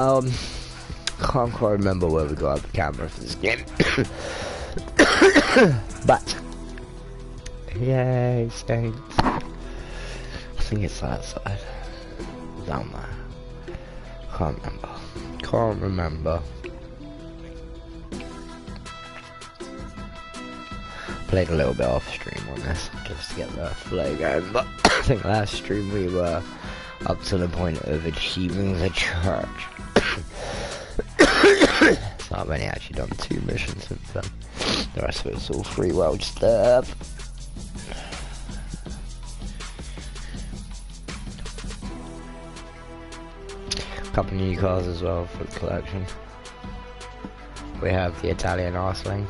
Can't quite remember where we got the camera for this game. But yay, Saints. I think it's that side. Down there. Can't remember. Played a little bit off stream on this just to get the flow going, but I think last stream we were up to the point of achieving the church. So I've only actually done 2 missions since then. The rest of it's all free world stuff. Couple new cars as well for the collection. We have the Italian Arsling.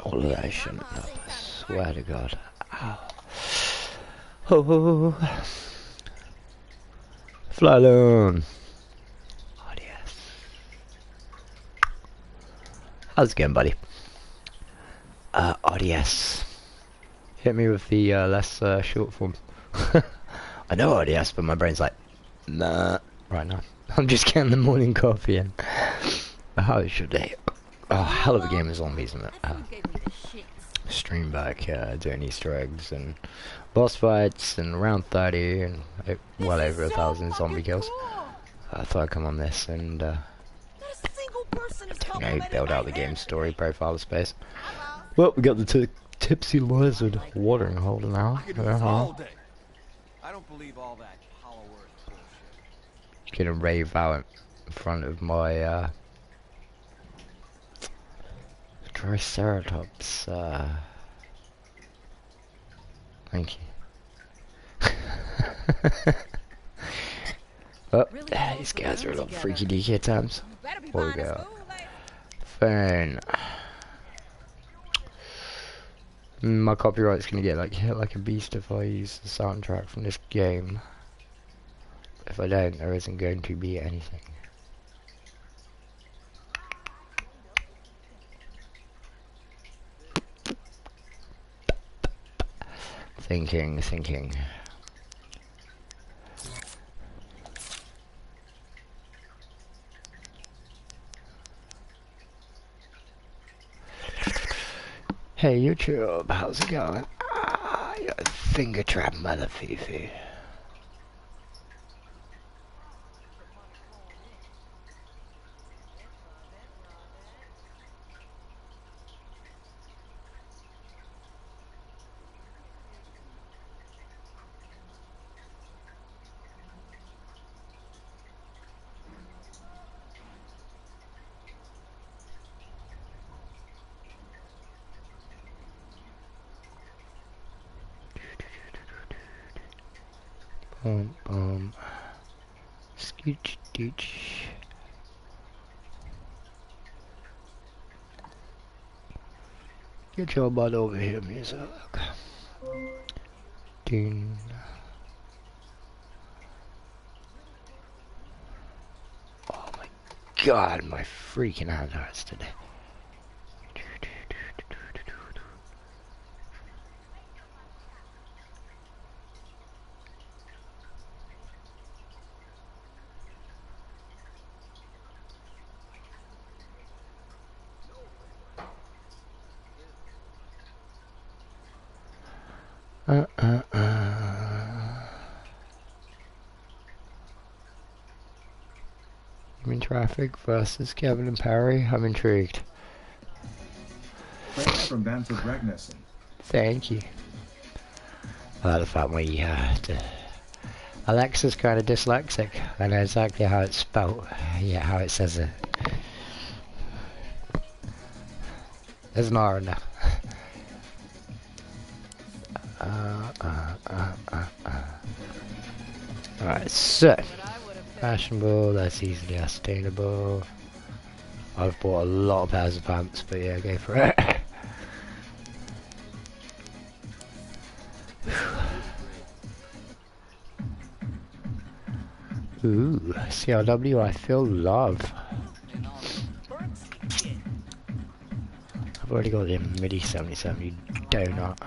All of that shouldn't help, I swear to God. Ow. Oh. Fly alone. Oh, yes. How's it going, buddy? ODS. Hit me with the less short form. I know ODS, but my brain's like, nah, right now. I'm just getting the morning coffee in. How is your day? Oh, hell of a game is on these, isn't it? Stream back, doing Easter eggs and boss fights and round 30 and well over 1,000 zombie kills. I thought I'd come on this and build out the game story profile space. Well, we got the tipsy lizard watering hole now. I don't believe all that hollow word bullshit. Gonna rave out in front of my Triceratops, thank you. Oh, these guys are a little freaky deaky at times. What we got? Phone. My copyright's gonna get hit like a beast if I use the soundtrack from this game. If I don't, there isn't going to be anything. Thinking. Hey YouTube, how's it going? Ah, you're a finger trap mother fifi. Scooch dooch. Get your butt over here, music. Ding. Oh my God, my freaking hand hurts today. Human traffic versus Kevin and Perry. I'm intrigued. From Bamford Ragnarsson. Thank you. The fact we Alexa's kind of dyslexic. I know exactly how it's spelt. Yeah, how it says it. There's an R in there. Alright, so fashionable, that's easily sustainable. I've bought a lot of pairs of pants, but yeah, go for it. Ooh, CRW, I feel love. I've already got the MIDI 77, you donut.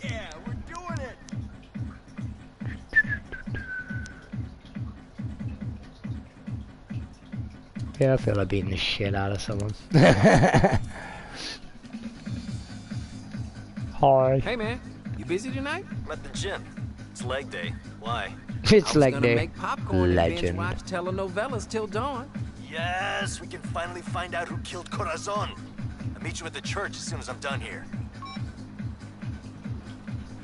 Yeah, we're doing it. Yeah, I feel like beating the shit out of someone. Hi. Hey man, you busy tonight? I'm at the gym. It's leg day. Why? It's I was like gonna the make popcorn and binge legend. watch telenovelas till dawn. Yes, we can finally find out who killed Corazon. I'll meet you at the church as soon as I'm done here.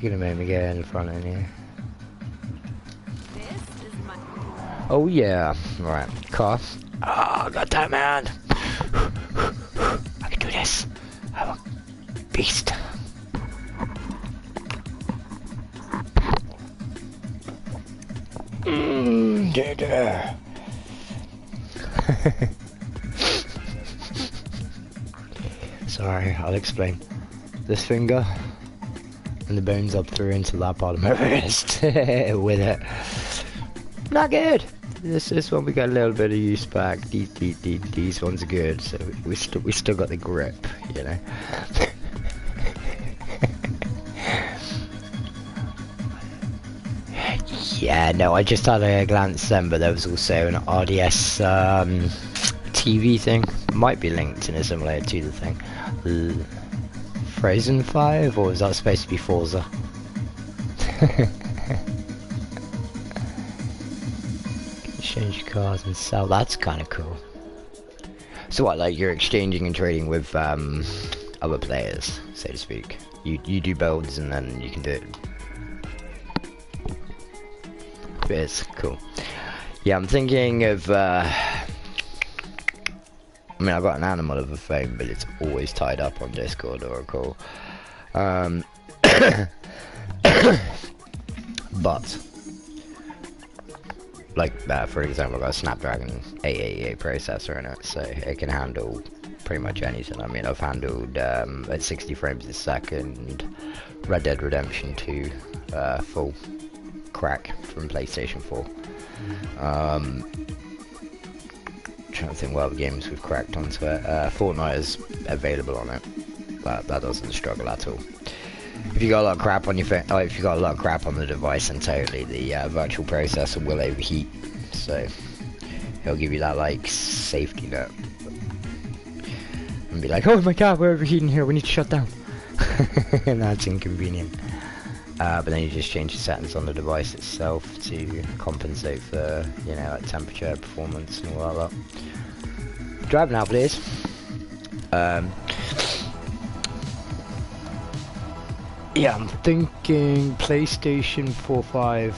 You're gonna make me get in front of you. This is my... Oh yeah. Right. Car. Oh, goddamn man. I can do this. I'm a beast. Yeah. Sorry, I'll explain. This finger and the bones up through into that part of my wrist with it. Not good. This one we got a little bit of use back. These ones are good, so we still got the grip, you know. Yeah, no, I just had a glance then, but there was also an RDS TV thing. Might be linked in a similar to the thing. Frozen 5, or is that supposed to be Forza? Exchange cars and sell, that's kind of cool. So what, like you're exchanging and trading with other players, so to speak. You do builds and then you can do it. It's cool. Yeah, I'm thinking of I mean, I've got an animal of a phone, but it's always tied up on Discord or a call. But like for example, I've got a Snapdragon 888 processor in it, so it can handle pretty much anything. I mean, I've handled at 60 frames a second Red Dead Redemption 2 full crack from PlayStation 4. Trying to think what other games we've cracked onto it. Fortnite is available on it. That doesn't struggle at all. If you got a lot of crap on your phone, if you got a lot of crap on the device, and totally the virtual processor will overheat, so it'll give you that like safety net and be like, oh my god, we're overheating here, we need to shut down. And that's inconvenient. But then you just change the settings on the device itself to compensate for, you know, like temperature, performance, and all that. Drive now, please. Yeah, I'm thinking PlayStation 4, 5,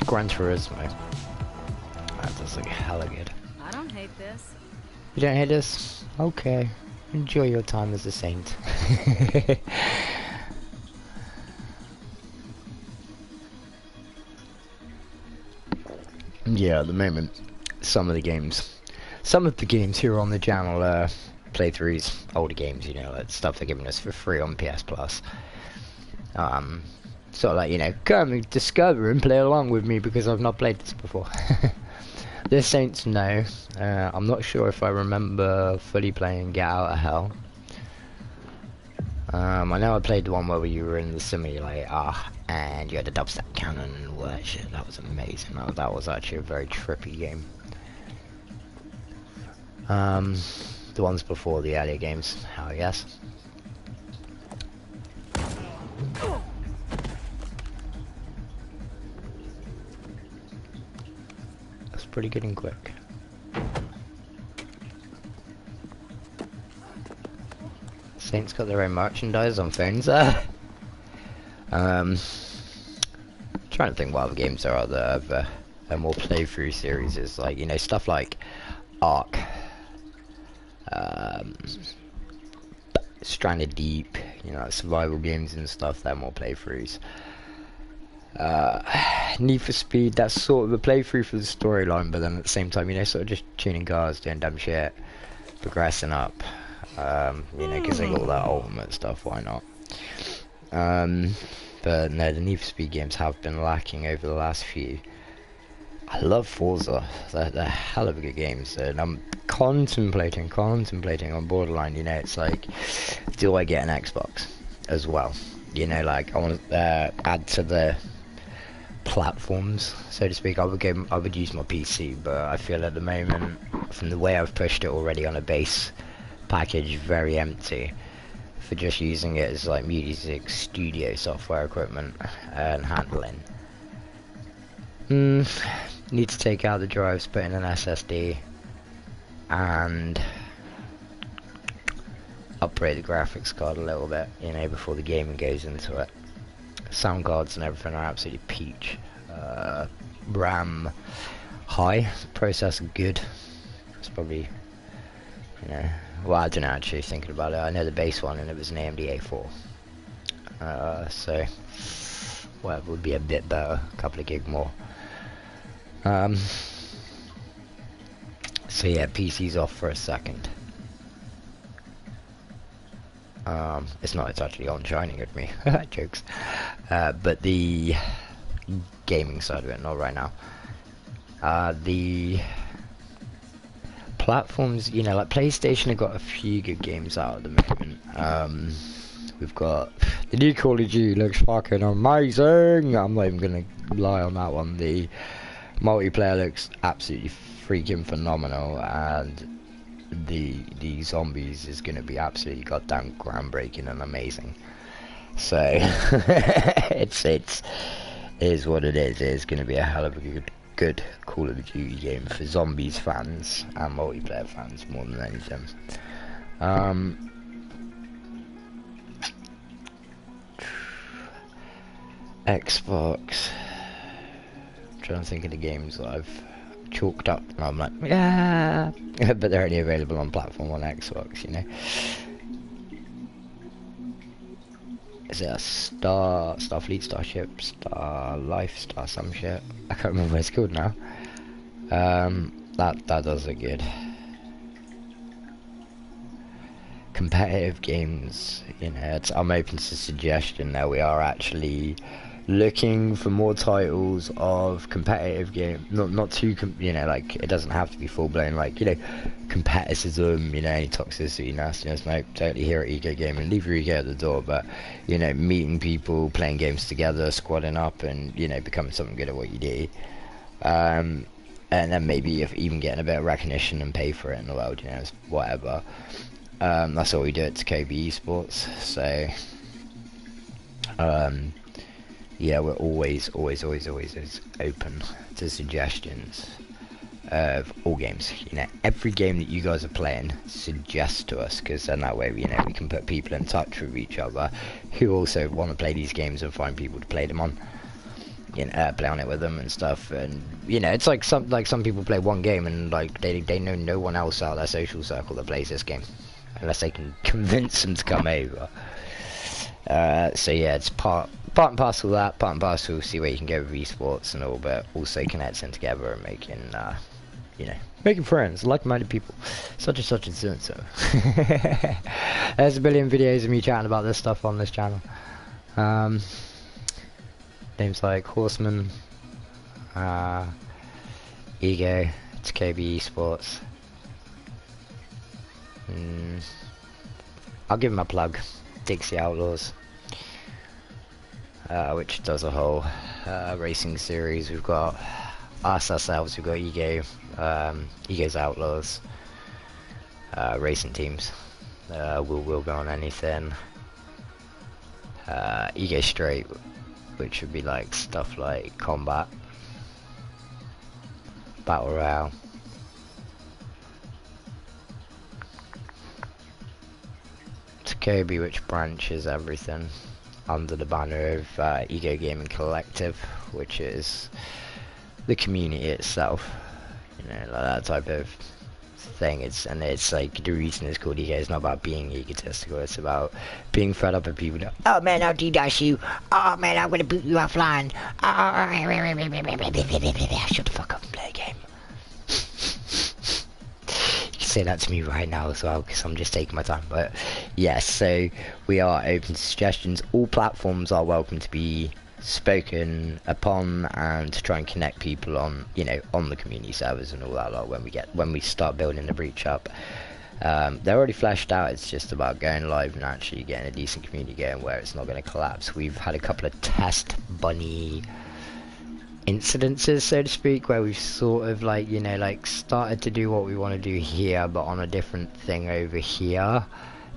Gran Turismo. That does look hella good. I don't hate this. You don't hate this? Okay. Enjoy your time as a saint. Yeah, at the moment, some of the games here on the channel are playthroughs, older games, you know, like stuff they're giving us for free on PS Plus. Sort of like, you know, come and discover and play along with me because I've not played this before. The Saints, no. I'm not sure if I remember fully playing Get Out of Hell. I know I played the one where you were in the simulator and you had a dubstep cannon and all that shit. That was amazing. That was actually a very trippy game. The ones before the earlier games, hell yes. That's pretty good and quick. Saints got their own merchandise on phones there. Trying to think what other games there are that have a more playthrough series, is like, you know, stuff like Ark, Stranded Deep, you know, like survival games and stuff, they're more playthroughs. Need for Speed, that's sort of a playthrough for the storyline, but then at the same time, you know, sort of just tuning cars, doing dumb shit, progressing up, you know, because they got all that ultimate stuff, why not? But no, the Need for Speed games have been lacking over the last few. I love Forza, they're hell of good games, and I'm contemplating on Borderline, you know, it's like, do I get an Xbox as well? You know, like, I want to add to the platforms, so to speak. I would use my PC, but I feel at the moment, from the way I've pushed it already on a base package, very empty, for just using it as like music studio software equipment and handling. Need to take out the drives, put in an SSD, and upgrade the graphics card a little bit, you know, before the gaming goes into it. Sound cards and everything are absolutely peach. RAM high, processor good. It's probably, you know, well, I don't know, actually, thinking about it, I know the base one and it was an AMD A4. So, well, it would be a bit better, a couple of gig more. So yeah, PC's off for a second. It's not, it's actually on shining at me. Jokes. But the gaming side of it, not right now. The platforms, you know, like PlayStation have got a few good games out at the moment. We've got the new Call of Duty, looks fucking amazing. I'm not even gonna lie on that one. The multiplayer looks absolutely freaking phenomenal, and the zombies is going to be absolutely goddamn groundbreaking and amazing. So it is what it is. It's going to be a hell of a good Call of Duty game for zombies fans and multiplayer fans more than anything. Xbox. Trying to think of the games that I've chalked up, and I'm like, yeah, but they're only available on platform on Xbox, you know. Is it a Starfleet, Starship, Star Life, Star some shit? I can't remember what it's called now. That does look good. Competitive games, you know, I'm open to suggestion. Now we are actually looking for more titles of competitive game, not too you know, like, it doesn't have to be full blown, like, you know, competitism, you know, any toxicity, nastiness. No, totally here at E.G.O Gaming, leave your ego at the door, but, you know, meeting people, playing games together, squadding up, and, you know, becoming something good at what you do, and then maybe if even getting a bit of recognition and pay for it in the world, you know, whatever. That's what we do at TECH-KOBI esports. So yeah, we're always open to suggestions of all games. You know, every game that you guys are playing, suggest to us, because then that way, you know, we can put people in touch with each other who also want to play these games and find people to play them on. You know, play on it with them and stuff. And you know, it's like some people play one game and like they know no one else out of their social circle that plays this game, unless they can convince them to come over. So yeah, it's part and parcel of that, part and parcel see where you can go with esports and all, but also connecting together and making, you know, making friends, like-minded people, such and such and so and so. There's a billion videos of me chatting about this stuff on this channel. Names like Horseman, E.G.O, TECH-KOBI esports. I'll give him a plug. Dixie Outlaws, which does a whole racing series. We've got us ourselves, we've got E.G.O, E.G.O's Outlaws, racing teams. We'll go on anything. E.G.O Straight, which would be like stuff like combat, battle royale. TECH-KOBI, which branches everything under the banner of E.G.O Gaming Collective, which is the community itself, you know, like that type of thing. It's like the reason it's called E.G.O is not about being egotistical. It's about being fed up with people. Oh man, I'll DDoS you. Oh man, I'm gonna boot you offline. Shut the fuck up and play a game. You can say that to me right now as well, because I'm just taking my time. But yes, so we are open to suggestions. All platforms are welcome to be spoken upon, and to try and connect people on, you know, on the community servers and all that lot when we start building the breach up. They're already fleshed out. It's just about going live and actually getting a decent community going where it's not going to collapse. We've had a couple of test bunny incidences, so to speak, where we've sort of like, you know, like started to do what we want to do here but on a different thing over here,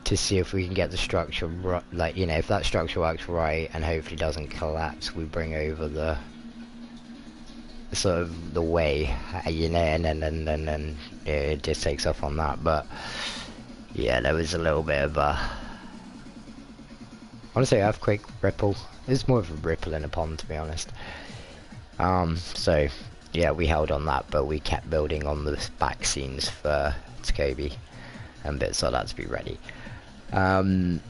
to see if we can get the structure like, you know, if that structure works right and hopefully doesn't collapse, we bring over the sort of the way, you know, and then it just takes off on that. But yeah, there was a little bit of a, I want to say earthquake, ripple. It's more of a ripple in a pond, to be honest. So yeah, we held on that, but we kept building on the back scenes for TECH-KOBI and bits like that to be ready. But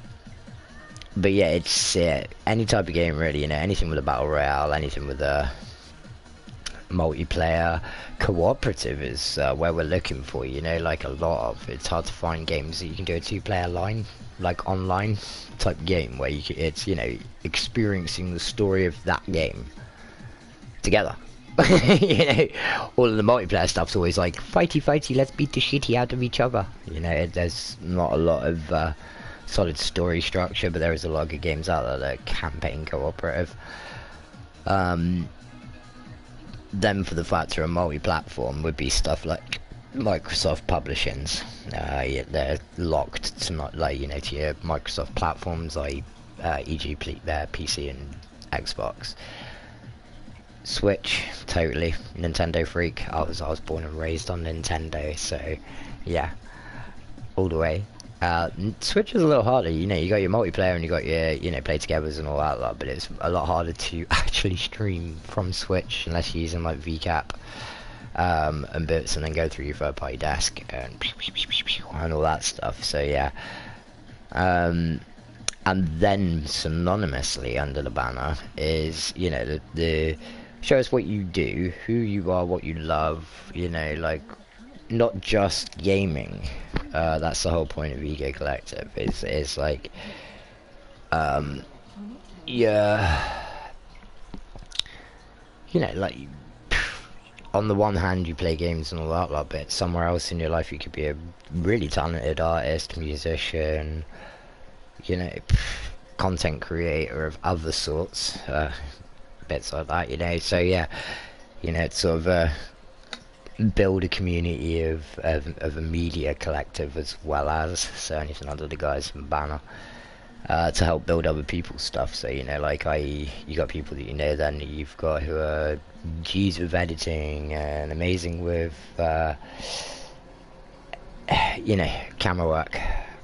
yeah, it's any type of game really, you know, anything with a battle royale, anything with a multiplayer, cooperative is where we're looking for, you know, like a lot of, it's hard to find games that you can do a 2-player line, like online type game where you can, it's, you know, experiencing the story of that game together. You know, all of the multiplayer stuff's always like fighty, let's beat the shitty out of each other, you know. There's not a lot of solid story structure, but there is a lot of good games out there that are campaign cooperative. Then for the factor of multi-platform would be stuff like Microsoft publishings. Yeah, they're locked to not, like, you know, to your Microsoft platforms, like e.g. PC and Xbox. Switch, totally. Nintendo freak. I was born and raised on Nintendo, so yeah, all the way. Switch is a little harder, you know. You got your multiplayer and you got your, you know, play togethers and all that lot, but it's a lot harder to actually stream from Switch unless you're using like VCAP and bits, and then go through your third-party desk and all that stuff. So yeah, and then synonymously under the banner is, you know, the show us what you do, who you are, what you love, you know, like not just gaming. That's the whole point of E.G.O Collective. Is like, yeah, you know, like, on the one hand you play games and all that lot, but somewhere else in your life you could be a really talented artist, musician, you know, content creator of other sorts, bits like that, you know. So yeah, you know, it's sort of build a community of a media collective, as well as, so anything under the guise of a banner, to help build other people's stuff. So, you know, like you got people that you know then you've got who are G's with editing and amazing with you know, camera work,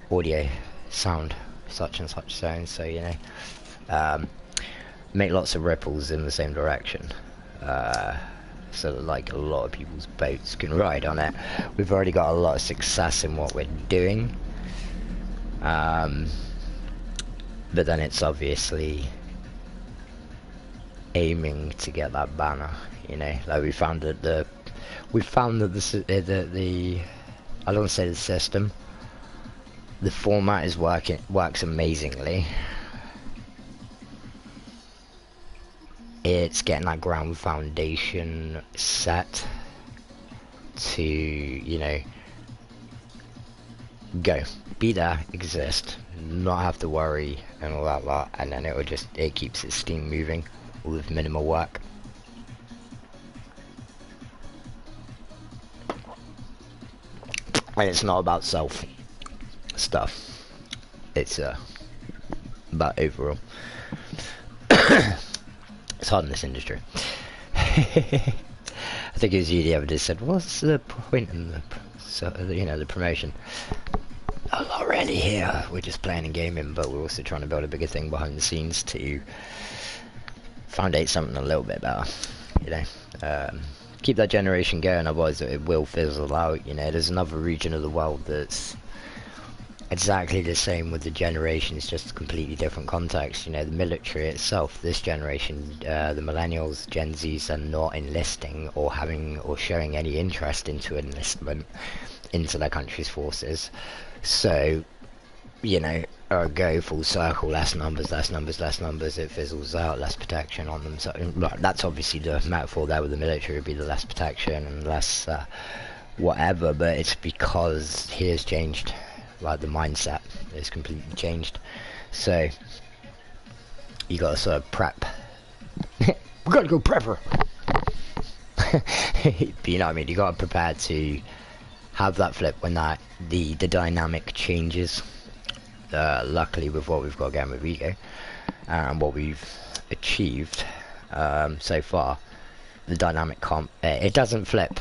audio, sound, such and such sounds. So, you know, make lots of ripples in the same direction, so that like a lot of people's boats can ride on it. We've already got a lot of success in what we're doing, but then it's obviously aiming to get that banner, you know. Like we found that the I don't want to say the system, the format works amazingly. It's getting that ground foundation set to, you know, go, be there, exist, not have to worry and all that lot, and then it keeps its steam moving with minimal work. And it's not about self stuff, it's about overall. It's hard in this industry. I think it was you the other day said, what's the point in the, you know, the promotion? A lot really here. We're just playing and gaming, but we're also trying to build a bigger thing behind the scenes to foundate something a little bit better, you know. keep that generation going, otherwise it will fizzle out. You know, there's another region of the world that's exactly the same with the generations, just a completely different context. You know, the military itself, this generation, the millennials, Gen Zs, are not enlisting or having or showing any interest into enlistment into their country's forces. So, you know, go full circle, less numbers, it fizzles out, less protection on them. So that's obviously the metaphor there with the military, would be the less protection and less whatever, but it's because here's changed. Like, the mindset is completely changed. So you gotta sort of prep. We gotta go prepper. But you know what I mean, you gotta prepare to have that flip when the dynamic changes. Luckily, with what we've got going with E.G.O and what we've achieved so far, the dynamic it doesn't flip.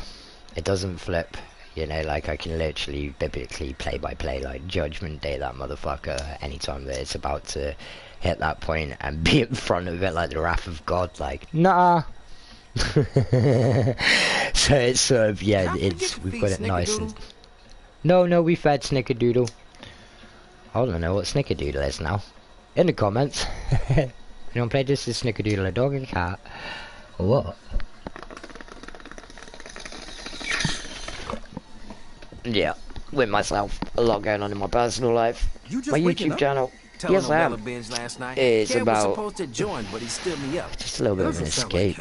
It doesn't flip. You know, like, I can literally biblically play by play, like Judgment Day that motherfucker, anytime that it's about to hit that point and be in front of it, like the wrath of God, like, nah. So it's sort of, yeah, we've got it nice and... No, we fed Snickerdoodle. I don't know what Snickerdoodle is now. In the comments. Anyone play this? Is Snickerdoodle a dog or a cat? Or what? Yeah, with myself, a lot going on in my personal life. My YouTube channel, yes I am, is about supposed to join, but he stood me up. just a little bit of an escape,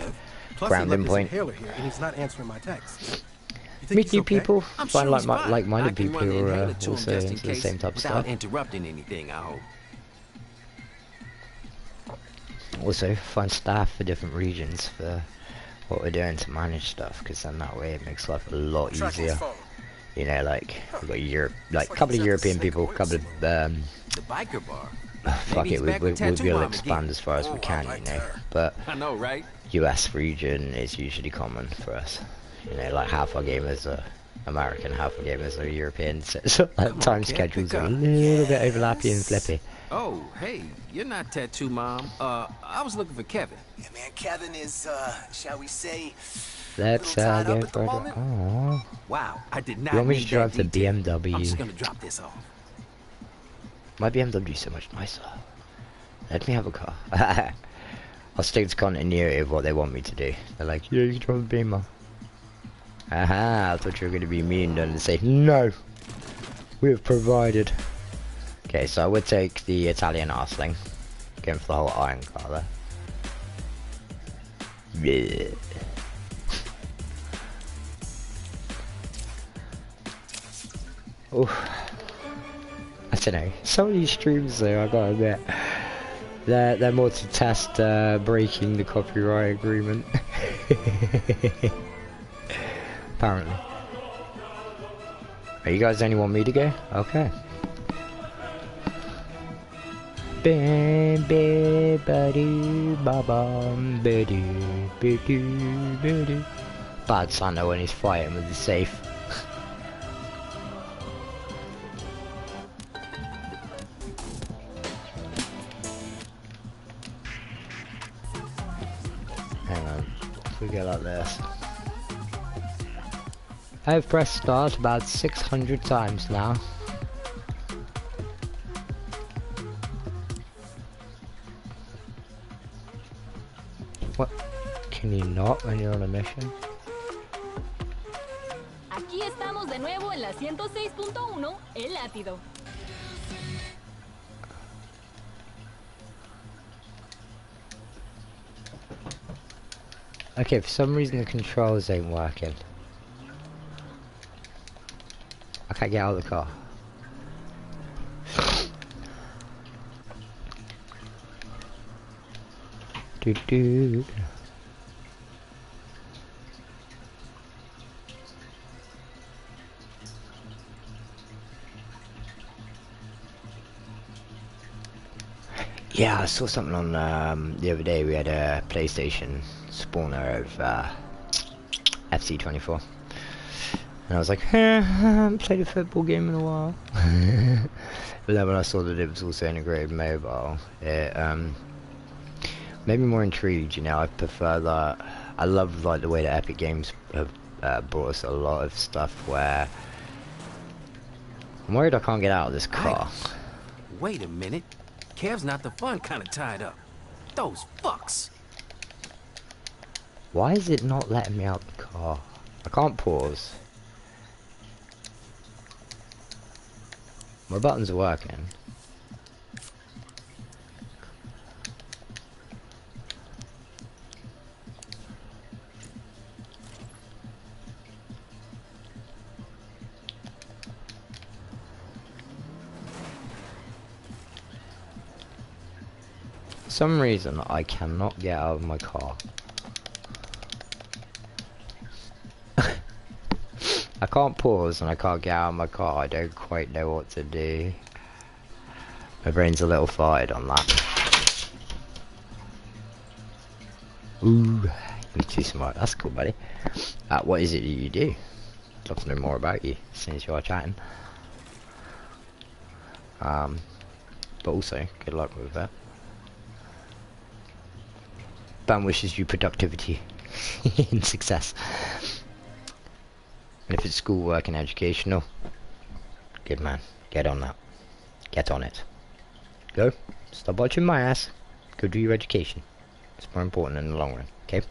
grounding point. Here and he's not answering my texts. Meet new people, find like-minded I can people run the who are inhaler to him also just in into the case, same type of without stuff. interrupting anything, I hope. Also, find staff for different regions for what we're doing to manage stuff, because then that way it makes life a lot easier. You know, like, we've got Europe, like a couple of European people, a couple of, The biker bar. fuck it, we'll be able to expand as far as we can, you know, but I know, right? US region is usually common for us. You know, like, half our gamers are American, half our gamers are European, so like, time schedules are a little bit overlappy and flippy. Oh, hey, you're not Tattoo Mom. I was looking for Kevin. Yeah, man, Kevin is, shall we say, Let's tied go up at the for moment? Aww. Wow, I did not You want me to need drive the that detail. BMW? I'm just gonna drop this off. My BMW is so much nicer. Let me have a car. I'll stick to continuity of what they want me to do. They're like, yeah, you can drive a Beamer. Aha, I thought you were going to be mean and say, no, we have provided. Okay, so I would take the Italian Arsling. Going for the whole iron car there. Yeah. Oh, I don't know. Some of these streams though, I gotta admit, they're more to test breaking the copyright agreement. Apparently. Are you guys only want me to go? Okay. Bad Santa when he's fighting with the safe. Hang on, if we go like this. I've pressed start about 600 times now. What? Can you not when you're on a mission? Aquí estamos de nuevo en la 106.1, El Látido. Okay, for some reason the controls ain't working. I can't get out of the car. Doo doo. Yeah, I saw something on the other day. We had a PlayStation spawner of FC24, and I was like, I haven't played a football game in a while. But then when I saw that it was also integrated mobile, it made me more intrigued. You know, I prefer that I love like the way that Epic Games have brought us a lot of stuff where I'm worried I can't get out of this car. Wait a minute. Kev's not the fun kind of tied up. Those fucks. Why is it not letting me out the car? I can't pause. My buttons are working. For some reason I cannot get out of my car. I can't pause and I can't get out of my car. I don't quite know what to do. My brain's a little farted on that. Ooh, you're too smart. That's cool, buddy. What is it that you do? I'd love to know more about you since you are chatting. But also, good luck with that. Dan wishes you productivity and success. And if it's schoolwork and educational, good man, get on that. Get on it. Go. Stop watching my ass. Go do your education. It's more important in the long run, okay?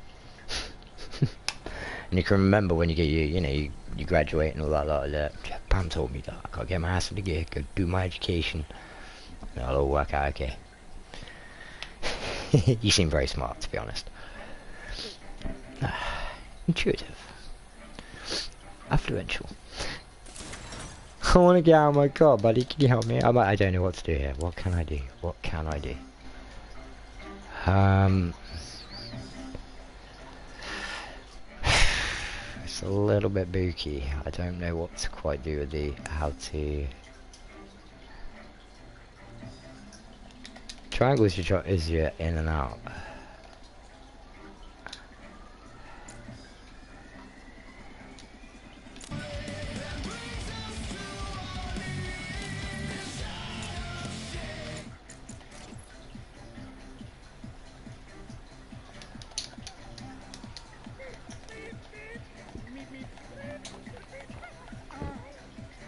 And you can remember when you get you graduate and all that. Pam told me that I gotta get my ass in the gear, go do my education. And it'll all work out okay. You seem very smart, to be honest. Intuitive. Affluential. I want to get out of my car, buddy. Can you help me? I don't know what to do here. What can I do? What can I do? It's a little bit booky. I don't know what to quite do with how to. Triangle is your in and out.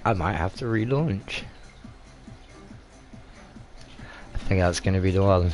I might have to relaunch. I think that's going to be the one.